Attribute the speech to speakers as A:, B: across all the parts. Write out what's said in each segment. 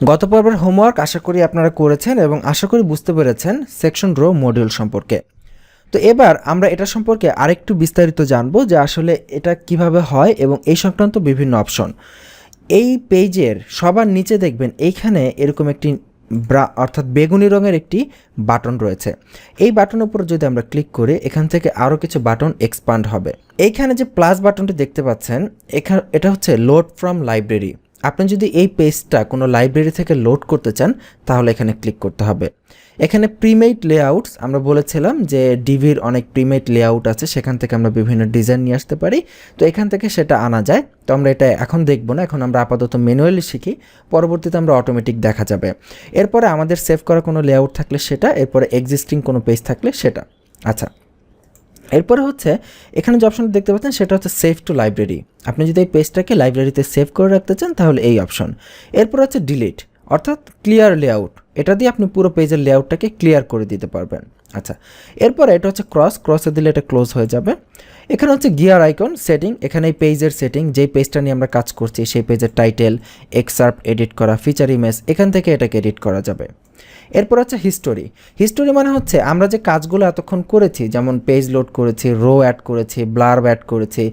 A: গত পর্বের হোমওয়ার্ক আশা করি আপনারা করেছেন এবং আশা করি বুঝতে পেরেছেন সেকশন রো মডিউল সম্পর্কে। তো এবার আমরা এটা সম্পর্কে আরেকটু বিস্তারিত জানবো যে আসলে এটা কিভাবে হয় এবং এই সংক্রান্ত বিভিন্ন অপশন। এই পেজের সবার নিচে দেখবেন এইখানে এরকম একটি অর্থাৎ বেগুনি রঙের একটি বাটন রয়েছে। এই বাটনের উপর যদি আমরা ক্লিক করি এখান থেকে আরও কিছু বাটন এক্সপান্ড হবে। এইখানে যে প্লাস বাটনটি দেখতে পাচ্ছেন এটা হচ্ছে লোড ফ্রম লাইব্রেরি। আপনি যদি এই পেজটা কোনো লাইব্রেরি থেকে লোড করতে চান তাহলে এখানে ক্লিক করতে হবে। এখানে প্রিমেড লেআউটস আমরা বলেছিলাম যে ডিভির অনেক প্রিমেড লেআউট আছে, সেখান থেকে আমরা বিভিন্ন ডিজাইন নিয়ে আসতে পারি। তো এখান থেকে সেটা আনা যায়। তো আমরা এটা এখন দেখব না, এখন আমরা আপাতত ম্যানুয়ালি শিখি, পরবর্তীতে আমরা অটোমেটিক দেখা যাবে। এরপরে আমাদের সেভ করা কোনো লেআউট থাকলে সেটা, এরপরে এক্সিস্টিং কোনো পেজ থাকলে সেটা। আচ্ছা, এরপরে হচ্ছে এখানে যে অপশনটা দেখতে পাচ্ছেন সেটা হচ্ছে সেভ টু লাইব্রেরি। আপনি যদি এই পেজটাকে লাইব্রেরিতে সেভ করে রাখতে চান তাহলে এই অপশন। এরপর হচ্ছে ডিলিট অর্থাৎ ক্লিয়ার লেআউট, এটা দিয়ে আপনি পুরো পেজের লেআউটটাকে ক্লিয়ার করে দিতে পারবেন। আচ্ছা, এরপরে এটা হচ্ছে ক্রসে দিলে এটা ক্লোজ হয়ে যাবে। এখানে হচ্ছে গিয়ার আইকন সেটিং, এখানে এই পেজের সেটিং, যেই পেজটা নিয়ে আমরা কাজ করছি সেই পেজের টাইটেল, এক্সার্প এডিট করা, ফিচার ইমেজ, এখান থেকে এটাকে এডিট করা যাবে। এরপর হচ্ছে হিস্টোরি মানে হচ্ছে আমরা যে কাজগুলো এতক্ষণ করেছি, যেমন পেজ লোড করেছি, রো অ্যাড করেছি, ব্লার অ্যাড করেছি,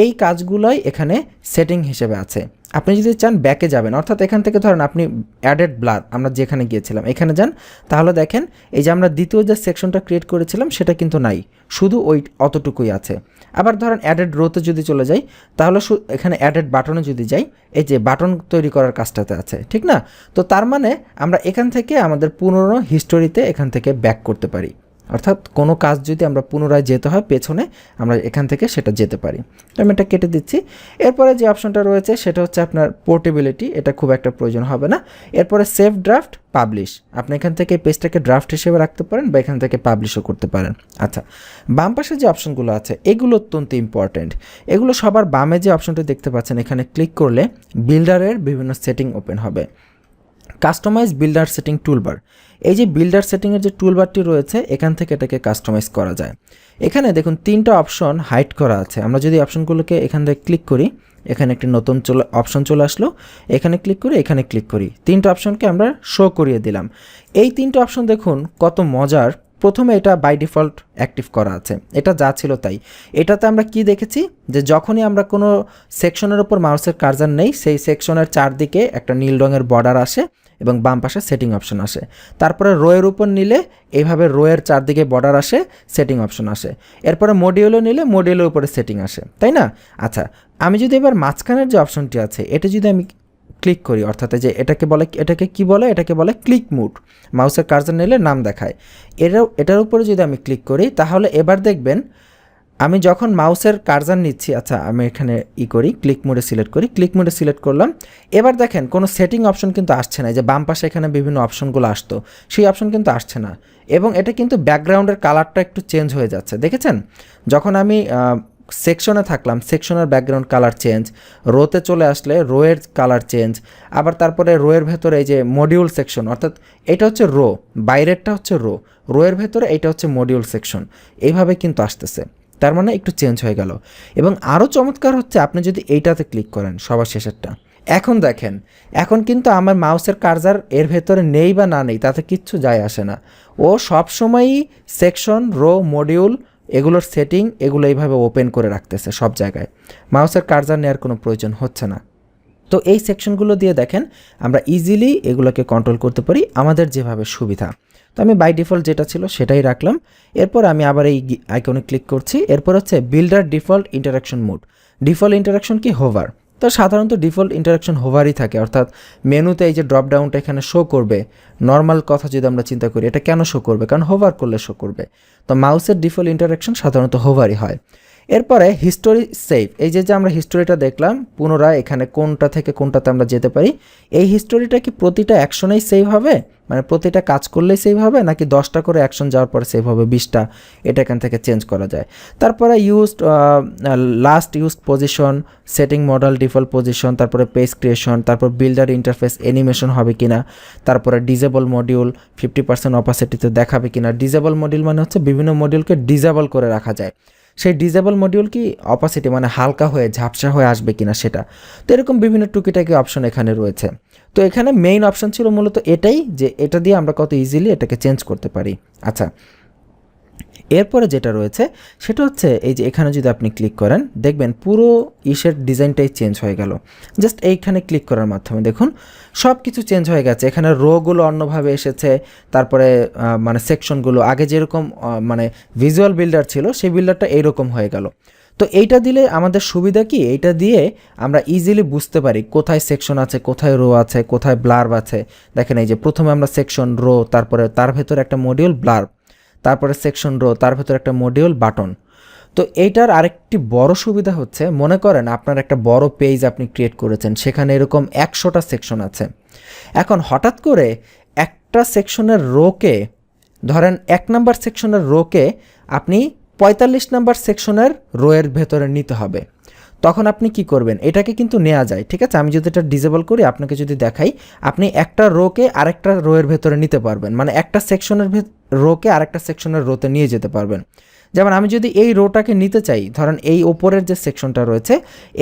A: এই কাজগুলোই এখানে সেটিং হিসেবে আছে। আপনি যদি চান ব্যাকে যাবেন, অর্থাৎ এখান থেকে ধরেন আপনি অ্যাডেড ব্লার আমরা যেখানে গিয়েছিলাম এখানে যান, তাহলে দেখেন এই যে আমরা দ্বিতীয় যে সেকশনটা ক্রিয়েট করেছিলাম সেটা কিন্তু নাই, শুধু ওই অতটুকুই আছে। আবার ধরেন অ্যাডেড রোতে যদি চলে যাই তাহলে এখানে অ্যাডেড বাটনে যদি যাই, এই যে বাটন তৈরি করার কাজটাতে আছে, ঠিক না? তো তার মানে আমরা এখান থেকে আমাদের পুরনো হিস্টোরিতে এখান থেকে ব্যাক করতে পারি, অর্থাৎ কোনো কাজ যদি আমরা পুনরায় যেতে হয় পেছনে, আমরা এখান থেকে সেটা যেতে পারি। তো আমি এটা কেটে দিচ্ছি। এরপরে যে অপশনটা রয়েছে সেটা হচ্ছে আপনার পোর্টেবিলিটি, এটা খুব একটা প্রয়োজন হবে না। এরপরে সেভ ড্রাফট, পাবলিশ, আপনি এখান থেকে পেজটাকে ড্রাফট হিসেবে রাখতে পারেন বা এখান থেকে পাবলিশও করতে পারেন। আচ্ছা, বাম পাশে যে অপশনগুলো আছে এগুলো অত্যন্ত ইম্পর্টেন্ট। এগুলো সবার বামে যে অপশনটা দেখতে পাচ্ছেন এখানে ক্লিক করলে বিল্ডারের বিভিন্ন সেটিং ওপেন হবে। কাস্টমাইজ বিল্ডার সেটিং টুলবার, এই যে বিল্ডার সেটিংয়ের যে টুলবারটি রয়েছে এখান থেকে এটাকে কাস্টমাইজ করা যায়। এখানে দেখুন তিনটা অপশন হাইড করা আছে। আমরা যদি অপশনগুলোকে এখান থেকে ক্লিক করি, এখানে একটি নতুন অপশন চলে আসলো, এখানে ক্লিক করি, এখানে ক্লিক করি, তিনটা অপশনকে আমরা শো করিয়ে দিলাম। এই তিনটা অপশন দেখুন কত মজার। প্রথমে এটা বাই ডিফল্ট অ্যাক্টিভ করা আছে, এটা যা ছিল তাই। এটাতে আমরা কি দেখেছি যে যখনই আমরা কোনো সেকশনের উপর মাউসের কার্সার নেই, সেই সেকশনের চারদিকে একটা নীল রঙের বর্ডার আসে এবং বাম পাশে সেটিং অপশন আসে। তারপরে রোয়ের উপর নিলে এইভাবে রোয়ের চারদিকে বর্ডার আসে, সেটিং অপশন আসে। এরপরে মডিউলে নিলে মডিউলের উপরে সেটিং আসে, তাই না? আচ্ছা, আমি যদি এবার মাঝখানের যে অপশনটি আছে এটা যদি আমি ক্লিক করি, অর্থাৎ যে এটাকে কি বলে, এটাকে বলে ক্লিক মুড, মাউসের কার্সার নিলে নাম দেখায়। এটার উপরে যদি আমি ক্লিক করি তাহলে এবার দেখবেন আমি যখন মাউসের কার্সার নিচ্ছি, আচ্ছা আমি এখানে করি, ক্লিক মোডে সিলেক্ট করি, ক্লিক মোডে সিলেক্ট করলাম। এবার দেখেন কোনো সেটিং অপশন কিন্তু আসছে না, যে বাম পাশে এখানে বিভিন্ন অপশনগুলো আসতো সেই অপশন কিন্তু আসছে না, এবং এটা কিন্তু ব্যাকগ্রাউন্ডের কালারটা একটু চেঞ্জ হয়ে যাচ্ছে, দেখেছেন? যখন আমি সেকশনে থাকলাম সেকশনের ব্যাকগ্রাউন্ড কালার চেঞ্জ, রোতে চলে আসলে রোয়ের কালার চেঞ্জ, আবার তারপরে রোয়ের ভেতরে এই যে মডিউল সেকশন, অর্থাৎ এটা হচ্ছে রো, বাইরেরটা হচ্ছে রোয়ের ভেতরে এটা হচ্ছে মডিউল সেকশন, এইভাবে কিন্তু আসতেছে। তার মানে একটু চেঞ্জ হয়ে গেল। এবং আরও চমৎকার হচ্ছে আপনি যদি এইটাতে ক্লিক করেন সবার শেষেরটা, এখন দেখেন এখন কিন্তু আমার মাউসের কার্সার এর ভেতরে নেই বা না নেই তাতে কিচ্ছু যায় আসে না, ও সবসময়ই সেকশন, রো, মডিউল এগুলোর সেটিং এগুলো এইভাবে ওপেন করে রাখতেছে সব জায়গায়, মাউসের কার্সার নেওয়ার কোনো প্রয়োজন হচ্ছে না। তো এই সেকশনগুলো দিয়ে দেখেন আমরা ইজিলি এগুলোকে কন্ট্রোল করতে পারি আমাদের যেভাবে সুবিধা। তো আমি বাই ডিফল্ট যেটা ছিল সেটাই রাখলাম। এরপর আমি আবার এই আইকনে ক্লিক করছি। এরপর হচ্ছে builder default interaction mode. Default interaction কি? হোভার। তো সাধারণত ডিফল্ট ইন্টারাকশন হোভারই থাকে, অর্থাৎ মেনুতে এই যে ড্রপ ডাউনটা এখানে শো করবে। নর্মাল কথা যদি আমরা চিন্তা করি এটা কেন শো করবে? কারণ হোভার করলে শো করবে। তো মাউসের ডিফল্ট ইন্টারাকশন সাধারণত হোভারই হয়। এরপরে হিস্টোরি সেভ, এই যে আমরা হিস্টোরিটা দেখলাম পুনরায় এখানে কোনটা থেকে কোনটাতে আমরা যেতে পারি, এই হিস্টোরিটা কি প্রতিটা অ্যাকশনেই সেভ হবে, মানে প্রতিটা কাজ করলেই সেভ হবে, নাকি 10টা করে অ্যাকশন যাওয়ার পরে সেভ হবে 20টা, এটা এখান থেকে চেঞ্জ করা যায়। তারপরে last used position, setting model default position, তারপরে পেজ ক্রিয়েশন, তারপর বিল্ডার ইন্টারফেস অ্যানিমেশন হবে কিনা, তারপরে ডিজেবল মডিউল 50% অপাসিটিতে দেখাবে কিনা। ডিজেবল মডিউল মানে হচ্ছে বিভিন্ন মডিউলকে ডিজেবল করে রাখা যায়, সেই ডিজেবল মডিউল কি অপাসিটি মানে হালকা হয়ে ঝাপসা হয়ে আসবে কিনা সেটা। তো এরকম বিভিন্ন টুকিটাকি অপশন এখানে রয়েছে। তো এখানে মেইন অপশন ছিল মূলত এটাই, যে এটা দিয়ে আমরা কত ইজিলি এটাকে চেঞ্জ করতে পারি। আচ্ছা, এরপরে যেটা রয়েছে সেটা হচ্ছে এই যে এখানে যদি আপনি ক্লিক করেন দেখবেন পুরো ইসের ডিজাইনটাই চেঞ্জ হয়ে গেল। জাস্ট এইখানে ক্লিক করার মাধ্যমে দেখুন সব কিছু চেঞ্জ হয়ে গেছে। এখানে রোগুলো অন্যভাবে এসেছে, তারপরে মানে সেকশনগুলো আগে যেরকম মানে ভিজুয়াল বিল্ডার ছিল সেই বিল্ডারটা এইরকম হয়ে গেল। তো এইটা দিলে আমাদের সুবিধা কি, এইটা দিয়ে আমরা ইজিলি বুঝতে পারি কোথায় সেকশন আছে, কোথায় রো আছে, কোথায় ব্লার্ব আছে। দেখেন এই যে প্রথমে আমরা সেকশন, রো, তারপরে তার ভেতরে একটা মডিউল ব্লার্ব, তারপরে সেকশন রো, তার ভেতরে একটা মডিউল বাটন। তো এইটার আরেকটি বড় সুবিধা হচ্ছে, মনে করেন আপনার একটা বড় পেজ আপনি ক্রিয়েট করেছেন, সেখানে এরকম 100টা সেকশন আছে। এখন হঠাৎ করে একটা সেকশনের রোকে, ধরেন 1 নাম্বার সেকশনের রোকে আপনি 45 নাম্বার সেকশনের রোয়ের ভেতরে নিতে হবে। তখন আপনি কি করবেন, এটাকে কিন্তু নেওয়া যায়, ঠিক আছে। আমি যদি এটা ডিসেবল করি আপনাকে যদি দেখাই, আপনি একটা রোকে আরেকটা রোয়ের ভেতরে নিতে পারবেন, মানে একটা সেকশনের রোকে আরেকটা সেকশনের রোতে নিয়ে যেতে পারবেন। যেমন আমি যদি এই রোটাকে নিতে চাই, ধরেন এই ওপরের যে সেকশনটা রয়েছে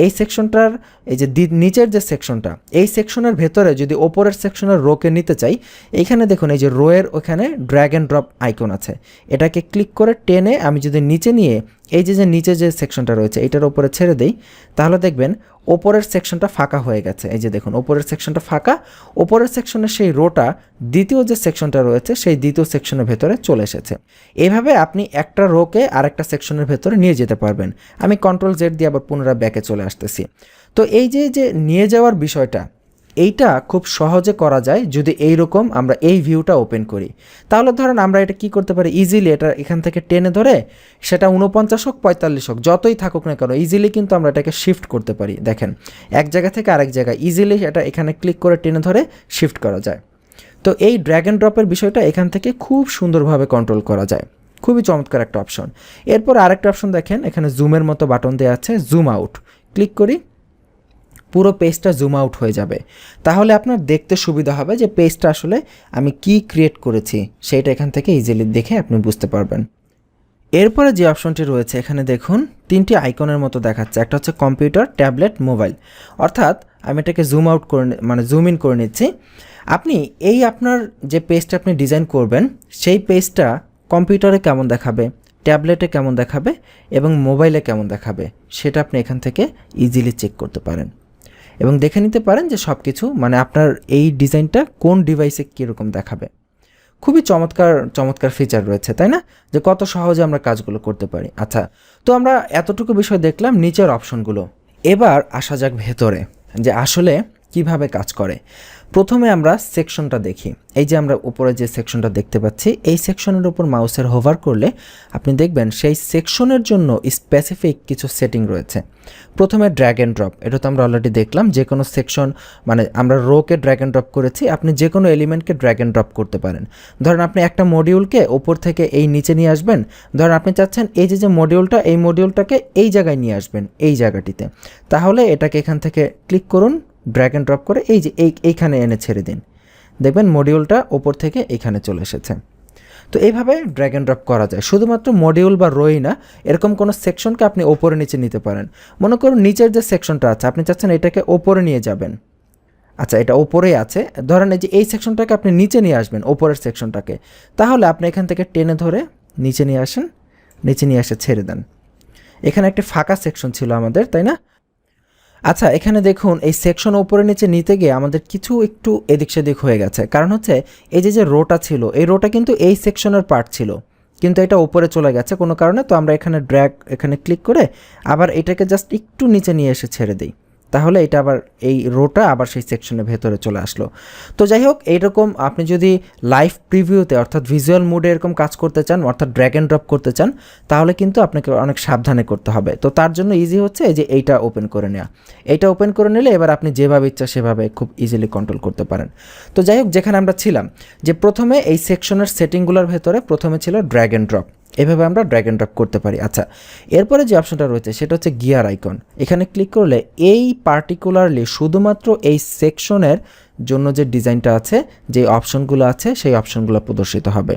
A: এই সেকশনটার এই যে নিচের যে সেকশনটা, এই সেকশনের ভেতরে যদি ওপরের সেকশনের রোকে নিতে চাই, এইখানে দেখুন এই যে রোয়ের ওখানে ড্র্যাগ অ্যান্ড ড্রপ আইকন আছে, এটাকে ক্লিক করে টেনে আমি যদি নিচে নিয়ে এই যে নিচে যে সেকশনটা রয়েছে এটার উপরে ছেড়ে দেই, তাহলে দেখবেন ওপরের সেকশনটা ফাঁকা হয়ে গেছে। এই যে দেখুন ওপরের সেকশনটা ফাঁকা, ওপরের সেকশনের সেই রোটা দ্বিতীয় যে সেকশনটা রয়েছে সেই দ্বিতীয় সেকশনের ভেতরে চলে এসেছে। এইভাবে আপনি একটা রোকে আরেকটা সেকশনের ভেতরে নিয়ে যেতে পারবেন। আমি Ctrl Z দিয়ে আবার পুনরায় ব্যাকে চলে আসতেছি। তো এই যে নিয়ে যাওয়ার বিষয়টা, এইটা খুব সহজে করা যায় যদি এইরকম আমরা এই ভিউটা ওপেন করি। তাহলে ধরেন আমরা এটা কি করতে পারি, ইজিলি এটা এখান থেকে টেনে ধরে সেটা 49 হোক 45 হোক যতই থাকুক না কেন, ইজিলি কিন্তু আমরা এটাকে শিফট করতে পারি। দেখেন এক জায়গা থেকে আরেক জায়গায় ইজিলি এটা এখানে ক্লিক করে টেনে ধরে শিফট করা যায়। তো এই ড্র্যাগ অ্যান্ড ড্রপের বিষয়টা এখান থেকে খুব সুন্দরভাবে কন্ট্রোল করা যায়। খুবই চমৎকার একটা অপশন। এরপর আরেকটা অপশন দেখেন, এখানে জুমের মতো বাটন দেওয়া আছে, জুম আউট। ক্লিক করি, পুরো পেজটা জুম আউট হয়ে যাবে। তাহলে আপনার দেখতে সুবিধা হবে যে পেজটা আসলে আমি কি ক্রিয়েট করেছি সেইটা এখান থেকে ইজিলি দেখে আপনি বুঝতে পারবেন। এরপরে যে অপশনটি রয়েছে এখানে দেখুন 3টি আইকনের মতো দেখাচ্ছে, একটা হচ্ছে কম্পিউটার, ট্যাবলেট, মোবাইল। অর্থাৎ আমি এটাকে জুম আউট করে মানে জুম ইন করে নিচ্ছি। আপনি এই আপনার যে পেজটা আপনি ডিজাইন করবেন সেই পেজটা কম্পিউটারে কেমন দেখাবে, ট্যাবলেটে কেমন দেখাবে এবং মোবাইলে কেমন দেখাবে সেটা আপনি এখান থেকে ইজিলি চেক করতে পারেন এবং দেখে নিতে পারেন যে সব কিছু মানে আপনার এই ডিজাইনটা কোন ডিভাইসে কীরকম দেখাবে। খুবই চমৎকার ফিচার রয়েছে, তাই না, যে কত সহজে আমরা কাজগুলো করতে পারি। আচ্ছা, তো আমরা এতটুকু বিষয় দেখলাম নিচের অপশনগুলো। এবার আসা যাক ভেতরে যে আসলে কিভাবে কাজ করে। প্রথমে আমরা সেকশনটা দেখি। এই যে আমরা উপরে যে সেকশনটা দেখতে পাচ্ছি, এই সেকশনের উপর মাউসের হোভার করলে আপনি দেখবেন সেই সেকশনের জন্য স্পেসিফিক কিছু সেটিং রয়েছে। প্রথমে ড্র্যাগ অ্যান্ড ড্রপ, এটা তো আমরা অলরেডি দেখলাম, যে কোনো সেকশন মানে আমরা রোকে ড্র্যাগ অ্যান্ড ড্রপ করেছি, আপনি যে কোনো এলিমেন্টকে ড্র্যাগ অ্যান্ড ড্রপ করতে পারেন। ধরেন আপনি একটা মডিউলকে ওপর থেকে এই নিচে নিয়ে আসবেন, ধরেন আপনি চাচ্ছেন এই যে মডিউলটা, এই মডিউলটাকে এই জায়গায় নিয়ে আসবেন, এই জায়গাটিতে, তাহলে এটাকে এখান থেকে ক্লিক করুন, ড্র্যাগ অ্যান্ড ড্রপ করে এই যে এইখানে এনে ছেড়ে দিন, দেখবেন মডিউলটা ওপর থেকে এখানে চলে এসেছে। তো এইভাবে ড্র্যাগ অ্যান্ড ড্রপ করা যায়। শুধুমাত্র মডিউল বা রোই না, এরকম কোনো সেকশনকে আপনি ওপরে নিচে নিতে পারেন। মনে করুন নিচের যে সেকশনটা আছে আপনি চাচ্ছেন এটাকে ওপরে নিয়ে যাবেন, আচ্ছা এটা ওপরেই আছে, ধরেন এই যে এই সেকশনটাকে আপনি নিচে নিয়ে আসবেন, ওপরের সেকশনটাকে, তাহলে আপনি এখান থেকে টেনে ধরে নিচে নিয়ে আসেন, নিচে নিয়ে এসে ছেড়ে দেন। এখানে একটা ফাঁকা সেকশন ছিল আমাদের, তাই না। আচ্ছা, এখানে দেখুন এই সেকশন উপরে নিচে নিতে গিয়ে আমাদের কিছু একটু এদিক সেদিক হয়ে গেছে, কারণ হচ্ছে এই যে রোটা ছিল, এই রোটা কিন্তু এই সেকশনের পার্ট ছিল, কিন্তু এটা উপরে চলে গেছে কোনো কারণে। তো আমরা এখানে ড্র্যাগ, এখানে ক্লিক করে আবার এটাকে জাস্ট একটু নিচে নিয়ে এসে ছেড়ে দিই, তাহলে এটা আবার এই রোটা আবার সেই সেকশনের ভেতরে চলে আসলো। তো যাই হোক, এইরকম আপনি যদি লাইভ প্রিভিউতে অর্থাৎ ভিজুয়াল মুডে এরকম কাজ করতে চান, অর্থাৎ ড্র্যাগ অ্যান্ড ড্রপ করতে চান, তাহলে কিন্তু আপনাকে অনেক সাবধানে করতে হবে। তো তার জন্য ইজি হচ্ছে এই যে এইটা ওপেন করে নেওয়া। এইটা ওপেন করে নিলে এবার আপনি যেভাবে ইচ্ছা সেভাবে খুব ইজিলি কন্ট্রোল করতে পারেন। তো যাই হোক, যেখানে আমরা ছিলাম যে প্রথমে এই সেকশনের সেটিংগুলোর ভেতরে প্রথমে ছিল ড্র্যাগ অ্যান্ড ড্রপ, এভাবে আমরা ড্র্যাগ অ্যান্ড ড্রপ করতে পারি। আচ্ছা, এরপরে যে অপশনটা রয়েছে সেটা হচ্ছে গিয়ার আইকন। এখানে ক্লিক করলে এই পার্টিকুলারলি শুধুমাত্র এই সেকশনের জন্য যে ডিজাইনটা আছে, যে অপশনগুলো আছে সেই অপশনগুলো প্রদর্শিত হবে।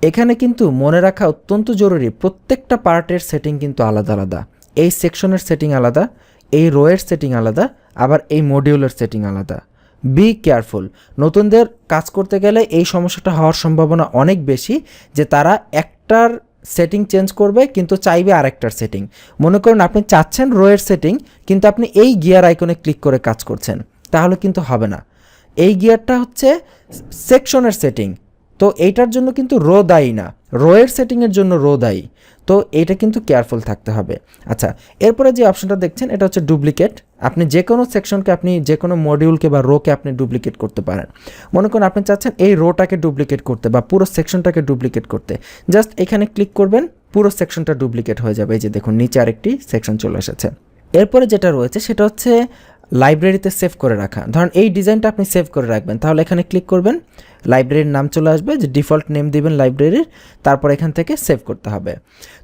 A: এখানে কিন্তু মনে রাখা অত্যন্ত জরুরি, প্রত্যেকটা পার্টের সেটিং কিন্তু আলাদা আলাদা। এই সেকশনের সেটিং আলাদা, এই রোয়ের সেটিং আলাদা, আবার এই মডিউলের সেটিং আলাদা। Be careful. নতুনদের কাজ করতে গেলে এই সমস্যাটা হওয়ার সম্ভাবনা অনেক বেশি যে তারা একটার সেটিং চেঞ্জ করবে কিন্তু চাইবে আরেকটার সেটিং। মনে করুন আপনি চাচ্ছেন রোয়ের সেটিং, কিন্তু আপনি এই গিয়ার আইকনে ক্লিক করে কাজ করছেন, তাহলে কিন্তু হবে না। এই গিয়ারটা হচ্ছে সেকশনের সেটিং, তো এইটার জন্য কিন্তু রো দায়ী না, রোয়ের সেটিংয়ের জন্য রো দায়ী। তো এইটা কিন্তু কেয়ারফুল থাকতে হবে। আচ্ছা, এরপরে যে অপশনটা দেখছেন এটা হচ্ছে ডুপ্লিকেট। আপনি যে কোনো সেকশনকে, আপনি যে কোনো মডিউলকে বা রোকে আপনি ডুপ্লিকেট করতে পারেন। মনে করুন আপনি চাচ্ছেন এই রোটাকে ডুপ্লিকেট করতে বা পুরো সেকশনটাকে ডুপ্লিকেট করতে, জাস্ট এখানে ক্লিক করবেন, পুরো সেকশনটা ডুপ্লিকেট হয়ে যাবে। এই যে দেখুন নিচে আরেকটি সেকশন চলে এসেছে। এরপরে যেটা রয়েছে সেটা হচ্ছে লাইব্রেরিতে সেভ করে রাখা। ধরুন এই ডিজাইনটা আপনি সেভ করে রাখবেন, তাহলে এখানে ক্লিক করবেন, লাইব্রেরির নাম চলে আসবে, যে ডিফল্ট নেম দিবেন লাইব্রেরির, তারপর এখান থেকে সেভ করতে হবে।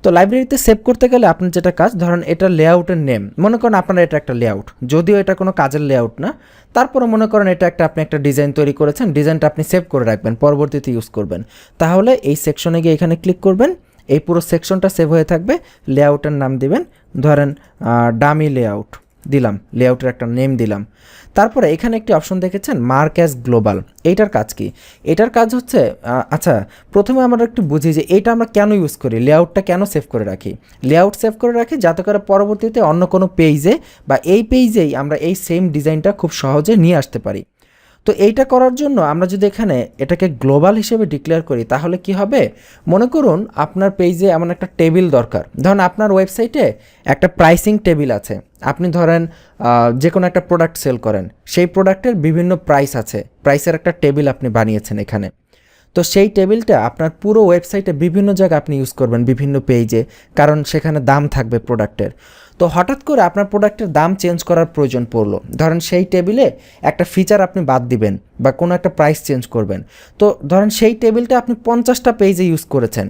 A: তো লাইব্রেরিতে সেভ করতে গেলে আপনার যেটা কাজ, ধরুন এটা লেআউটের নেম, মনে করেন আপনার এটা একটা লেআউট, যদিও এটা কোনো কাজের লেআউট না, তারপরে মনে করেন এটা আপনি একটা ডিজাইন তৈরি করেছেন, ডিজাইনটা আপনি সেভ করে রাখবেন, পরবর্তীতে ইউজ করবেন। তাহলে এই সেকশনে গিয়ে এখানে ক্লিক করবেন, এই পুরো সেকশনটা সেভ হয়ে থাকবে। লেআউটের নাম দিবেন, ধরেন ডামি লেআউট দিলাম, লেআউটের একটা নেম দিলাম। তারপরে এখানে একটি অপশন দেখেছেন মার্ক অ্যাজ গ্লোবাল। এইটার কাজ কি? এটার কাজ হচ্ছে, আচ্ছা প্রথমে আমরা একটু বুঝি যে এটা আমরা কেন ইউজ করি, লেআউটটা কেন সেভ করে রাখি। লেআউট সেভ করে রাখি যাতে করে পরবর্তীতে অন্য কোনো পেজে বা এই পেজেই আমরা এই সেম ডিজাইনটা খুব সহজে নিয়ে আসতে পারি। তো এইটা করার জন্য আমরা যদি এখানে এটাকে গ্লোবাল হিসেবে ডিক্লেয়ার করি, তাহলে কি হবে, মনে করুন আপনার পেজে এমন একটা টেবিল দরকার। ধরুন আপনার ওয়েবসাইটে একটা প্রাইসিং টেবিল আছে, আপনি ধরেন যে কোনো একটা প্রোডাক্ট সেল করেন, সেই প্রোডাক্টের বিভিন্ন প্রাইস আছে, প্রাইসের একটা টেবিল আপনি বানিয়েছেন এখানে। তো সেই টেবিলটা আপনার পুরো ওয়েবসাইটে বিভিন্ন জায়গায় আপনি ইউজ করবেন, বিভিন্ন পেজে, কারণ সেখানে দাম থাকবে প্রোডাক্টের। তো হঠাৎ করে আপনার প্রোডাক্টের দাম চেঞ্জ করার প্রয়োজন পড়লো, ধরেন সেই টেবিলে একটা ফিচার আপনি বাদ দিবেন বা কোনো একটা প্রাইস চেঞ্জ করবেন। তো ধরেন সেই টেবিলটা আপনি 50টা পেজে ইউজ করেছেন,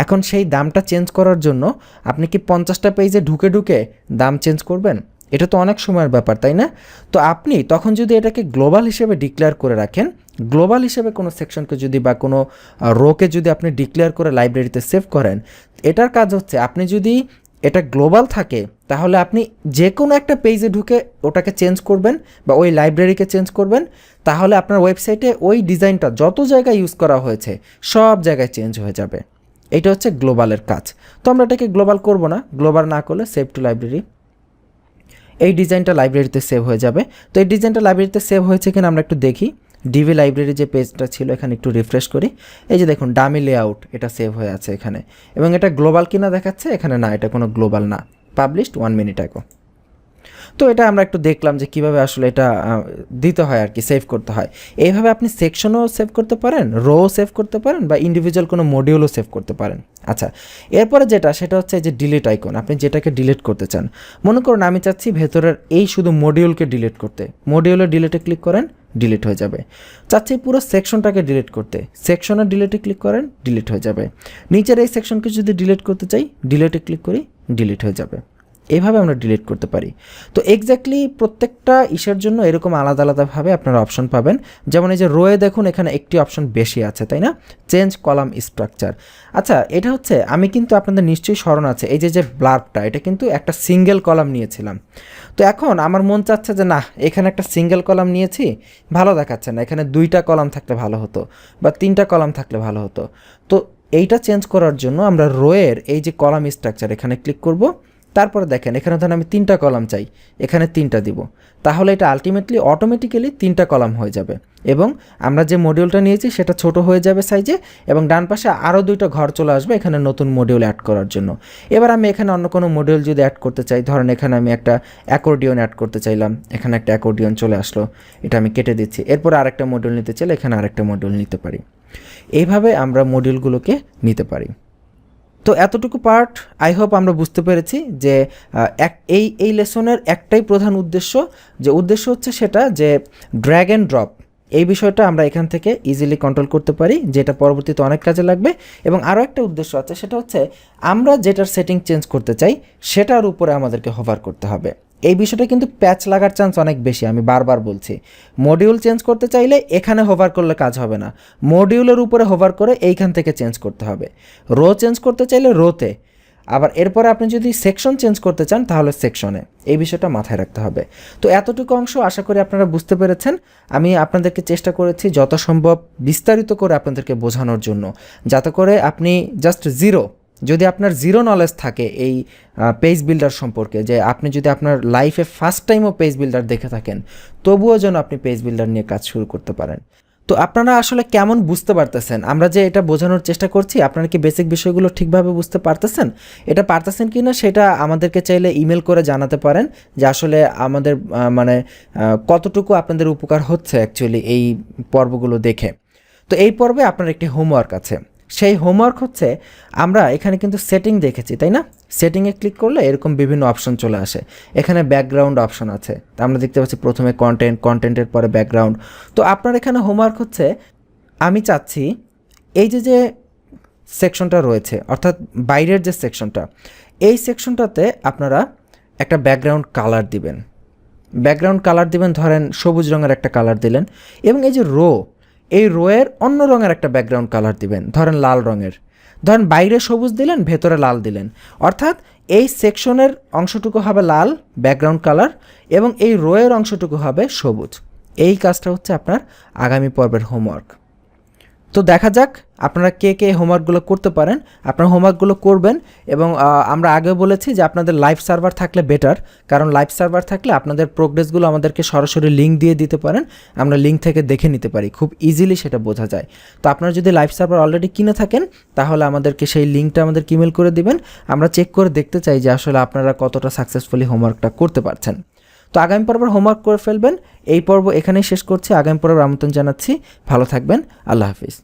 A: এখন সেই দামটা চেঞ্জ করার জন্য আপনি কি 50টা পেজে ঢুকে ঢুকে দাম চেঞ্জ করবেন? এটা তো অনেক সময়ের ব্যাপার, তাই না? তো আপনি তখন যদি এটাকে গ্লোবাল হিসেবে ডিক্লেয়ার করে রাখেন, গ্লোবাল হিসেবে কোনো সেকশনকে যদি বা কোনো রোকে যদি আপনি ডিক্লেয়ার করে লাইব্রেরিতে সেভ করেন, এটার কাজ হচ্ছে আপনি যদি এটা গ্লোবাল থাকে তাহলে আপনি যে কোনো একটা পেজে ঢুকে ওটাকে চেঞ্জ করবেন বা ওই লাইব্রেরিকে চেঞ্জ করবেন, তাহলে আপনার ওয়েবসাইটে ওই ডিজাইনটা যত জায়গায় ইউজ করা হয়েছে সব জায়গায় চেঞ্জ হয়ে যাবে। এটা হচ্ছে গ্লোবালের কাজ। তো আমরা এটাকে গ্লোবাল করব না, গ্লোবাল না করলে সেভ টু লাইব্রেরি, এই ডিজাইনটা লাইব্রেরিতে সেভ হয়ে যাবে। তো এই ডিজাইনটা লাইব্রেরিতে সেভ হয়েছে কিনা আমরা একটু দেখি। ডিভি লাইব্রেরি যে পেজটা ছিল এখানে একটু রিফ্রেশ করি, এই যে দেখুন ডামি লেআউট, এটা সেভ হয়ে আছে এখানে, এবং এটা গ্লোবাল কিনা দেখাচ্ছে এখানে, না এটা কোনো গ্লোবাল না, পাবলিশড 1 মিনিট অ্যাগো। তো এটা আমরা একটু দেখলাম যে কিভাবে আসলে এটা দিতে হয় আর কি, সেভ করতে হয়। এইভাবে আপনি সেকশনও সেভ করতে পারেন, রো সেভ করতে পারেন, বা ইন্ডিভিজুয়াল কোনো মডিউলও সেভ করতে পারেন। আচ্ছা, এরপরে যেটা সেটা হচ্ছে যে ডিলিট আইকন, আপনি যেটাকে ডিলিট করতে চান। মনে করুন আমি চাচ্ছি ভেতরের এই শুধু মডিউলকে ডিলিট করতে, মডিউলে ডিলিটে ক্লিক করেন, ডিলিট হয়ে যাবে। চাচ্ছি পুরো সেকশনটাকে ডিলিট করতে, সেকশনের ডিলিটে ক্লিক করেন, ডিলিট হয়ে যাবে। নিচের এই সেকশনকে যদি ডিলিট করতে চাই, ডিলিটে ক্লিক করি, ডিলিট হয়ে যাবে। এইভাবে আমরা ডিলিট করতে পারি। তো এক্স্যাক্টলি প্রত্যেকটা ইস্যুর জন্য এরকম আলাদা আলাদাভাবে আপনারা অপশন পাবেন। যেমন এই যে রোয়ে দেখুন এখানে একটি অপশন বেশি আছে, তাই না? Change column structure. আচ্ছা, এটা হচ্ছে আমি কিন্তু আপনাদের নিশ্চয়ই স্মরণ আছে, এই যে ব্লার্বটা এটা কিন্তু একটা সিঙ্গেল কলাম নিয়েছিলাম। তো এখন আমার মন চাচ্ছে যে না, এখানে একটা সিঙ্গেল কলাম নিয়েছি, ভালো দেখাচ্ছে না, এখানে 2টা কলাম থাকলে ভালো হতো বা 3টা কলাম থাকলে ভালো হতো। তো এইটা চেঞ্জ করার জন্য আমরা রোয়ের এই যে কলাম স্ট্রাকচার এখানে ক্লিক করব। তারপরে দেখেন এখানে ধরেন আমি 3টা কলাম চাই, এখানে 3টা দিব, তাহলে এটা আলটিমেটলি অটোমেটিক্যালি 3টা কলাম হয়ে যাবে, এবং আমরা যে মডিউলটা নিয়েছি সেটা ছোট হয়ে যাবে সাইজে, এবং ডান পাশে আরও 2টা ঘর চলে আসবে এখানে নতুন মডিউল অ্যাড করার জন্য। এবার আমি এখানে অন্য কোনো মডিউল যদি অ্যাড করতে চাই, ধরেন এখানে আমি একটা অ্যাকর্ডিয়ন অ্যাড করতে চাইলাম, এখানে একটা অ্যাকর্ডিয়ন চলে আসলো, এটা আমি কেটে দিচ্ছি। এরপর আরেকটা মডিউল নিতে চাইলে এখানে আরেকটা মডিউল নিতে পারি। এইভাবে আমরা মডিউলগুলোকে নিতে পারি। তো এতটুকু পার্ট আই হোপ আমরা বুঝতে পেরেছি যে এই লেসনের একটাই প্রধান উদ্দেশ্য হচ্ছে সেটা যে ড্র্যাগ অ্যান্ড ড্রপ, এই বিষয়টা আমরা এখান থেকে ইজিলি কন্ট্রোল করতে পারি, যেটা পরবর্তীতে অনেক কাজে লাগবে। এবং আরও একটা উদ্দেশ্য আছে, সেটা হচ্ছে আমরা যেটার সেটিং চেঞ্জ করতে চাই সেটার উপরে আমাদেরকে হোভার করতে হবে। এই বিষয়টা কিন্তু প্যাচ লাগার চান্স অনেক বেশি, আমি বারবার বলছি। মডিউল চেঞ্জ করতে চাইলে এখানে হোভার করলে কাজ হবে না, মডিউলের উপরে হোভার করে এইখান থেকে চেঞ্জ করতে হবে। রো চেঞ্জ করতে চাইলে রোতে, আবার এরপরে আপনি যদি সেকশন চেঞ্জ করতে চান তাহলে সেকশনে। এই বিষয়টা মাথায় রাখতে হবে। তো এতটুকু অংশ আশা করি আপনারা বুঝতে পেরেছেন। আমি আপনাদেরকে চেষ্টা করেছি যত সম্ভব বিস্তারিত করে আপনাদেরকে বোঝানোর জন্য, যাতে করে আপনি জাস্ট যদি আপনার জিরো নলেজ থাকে এই পেজ বিল্ডার সম্পর্কে, যে আপনি যদি আপনার লাইফে ফার্স্ট টাইমও পেজ বিল্ডার দেখে থাকেন, তবুও যেন আপনি পেজ বিল্ডার নিয়ে কাজ শুরু করতে পারেন। তো আপনারা আসলে কেমন বুঝতে পারতেছেন আমরা যে এটা বোঝানোর চেষ্টা করছি? আপনারা কি বেসিক বিষয়গুলো ঠিকভাবে বুঝতে পারতেছেন? এটা পারতেছেন কি না সেটা আমাদেরকে চাইলে ইমেল করে জানাতে পারেন, যে আসলে আমাদের মানে কতটুকু আপনাদের উপকার হচ্ছে অ্যাকচুয়ালি এই পর্বগুলো দেখে। তো এই পর্বে আপনার একটি হোমওয়ার্ক আছে। সেই হোমওয়ার্ক হচ্ছে, আমরা এখানে কিন্তু সেটিং দেখেছি, তাই না? সেটিংয়ে ক্লিক করলে এরকম বিভিন্ন অপশন চলে আসে। এখানে ব্যাকগ্রাউন্ড অপশন আছে, তা আমরা দেখতে পাচ্ছি প্রথমে কন্টেন্টের পরে ব্যাকগ্রাউন্ড। তো আপনার এখানে হোমওয়ার্ক হচ্ছে, আমি চাচ্ছি এই যে সেকশনটা রয়েছে, অর্থাৎ বাইরের যে সেকশনটা, এই সেকশনটাতে আপনারা একটা ব্যাকগ্রাউন্ড কালার দিবেন। ধরেন সবুজ রঙের একটা কালার দিলেন, এবং এই যে এই রোয়ের অন্য রঙের একটা ব্যাকগ্রাউন্ড কালার দিবেন, ধরেন লাল রঙের। ধরেন বাইরে সবুজ দিলেন, ভেতরে লাল দিলেন, অর্থাৎ এই সেকশনের অংশটুকু হবে লাল ব্যাকগ্রাউন্ড কালার, এবং এই রোয়ের অংশটুকু হবে সবুজ। এই কাজটা হচ্ছে আপনার আগামী পর্বের হোমওয়ার্ক। তো দেখা যাক আপনারা কে কে হোমওয়ার্কগুলো করতে পারেন। আপনারা হোমওয়ার্কগুলো করবেন, এবং আমরা আগেও বলেছি যে আপনাদের লাইভ সার্ভার থাকলে বেটার, কারণ লাইভ সার্ভার থাকলে আপনাদের প্রোগ্রেসগুলো আমাদেরকে সরাসরি লিঙ্ক দিয়ে দিতে পারেন, আমরা লিঙ্ক থেকে দেখে নিতে পারি, খুব ইজিলি সেটা বোঝা যায়। তো আপনারা যদি লাইভ সার্ভার অলরেডি কিনে থাকেন তাহলে আমাদেরকে সেই লিঙ্কটা আমাদেরকে ইমেল করে দিবেন, আমরা চেক করে দেখতে চাই যে আসলে আপনারা কতটা সাকসেসফুলি হোমওয়ার্কটা করতে পারছেন। তো আগামী পর্বের হোমওয়ার্ক করে ফেলবেন। এই পর্ব এখানেই শেষ করছি, আগামী পর্বের আমন্ত্রণ জানাচ্ছি। ভালো থাকবেন, আল্লাহ হাফিজ।